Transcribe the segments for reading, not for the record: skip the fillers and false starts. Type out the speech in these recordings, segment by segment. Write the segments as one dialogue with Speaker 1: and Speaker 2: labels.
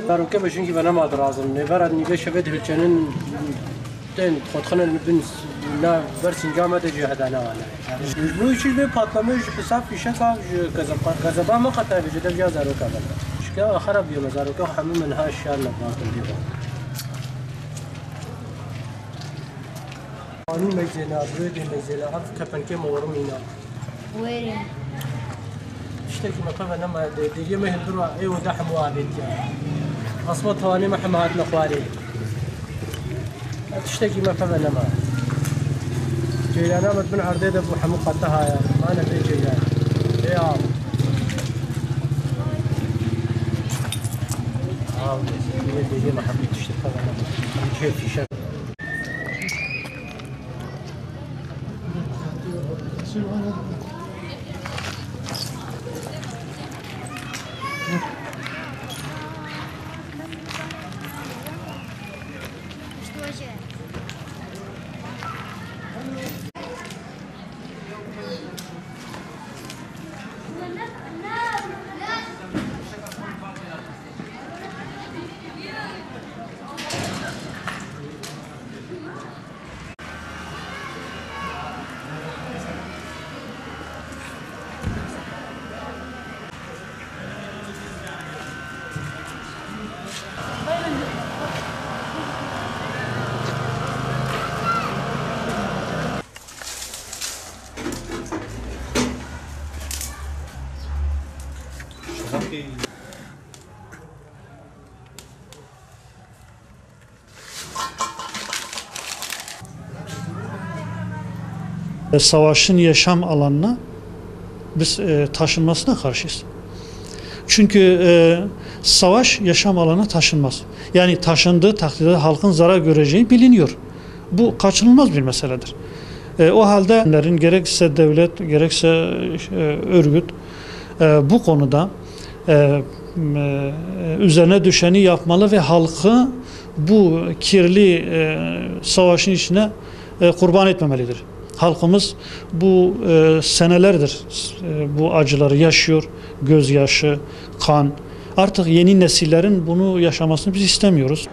Speaker 1: Zaroke bişin ki bana mı lazım? Ne var adını şebet hülçenin den خودخانه بن نه برسین جامعه جهاد نه ولی bu işi bir patlamış hesap fişe kav gazaba mı katay bir de biraz zaroka var. Çünkü ahara bir zaroka hamı منها şer نبات diyor. Ani mecena böyle mecena af kapanke morum ina.
Speaker 2: وين؟
Speaker 1: اشتكي مثلا لما ديري ما يهدروا ايوه دحم وابد اصوات ثواني ما حماتنا خواري تشتكي مثلا لما جيلانا بن عرديد ابو حمو قطها يا ما انا في جيلان يا ديري ما حبيت تشتكي انا جيت في شك
Speaker 3: Savaşın yaşam alanına biz taşınmasına karşıyız. Çünkü savaş yaşam alanına taşınmaz. Yani taşındığı takdirde halkın zarar göreceği biliniyor. Bu kaçınılmaz bir meseledir. O halde gerekse devlet, gerekse örgüt bu konuda üzerine düşeni yapmalı ve halkı bu kirli savaşın içine kurban etmemelidir. Halkımız bu senelerdir bu acıları yaşıyor, gözyaşı, kan. Artık yeni nesillerin bunu yaşamasını biz istemiyoruz.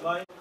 Speaker 4: Line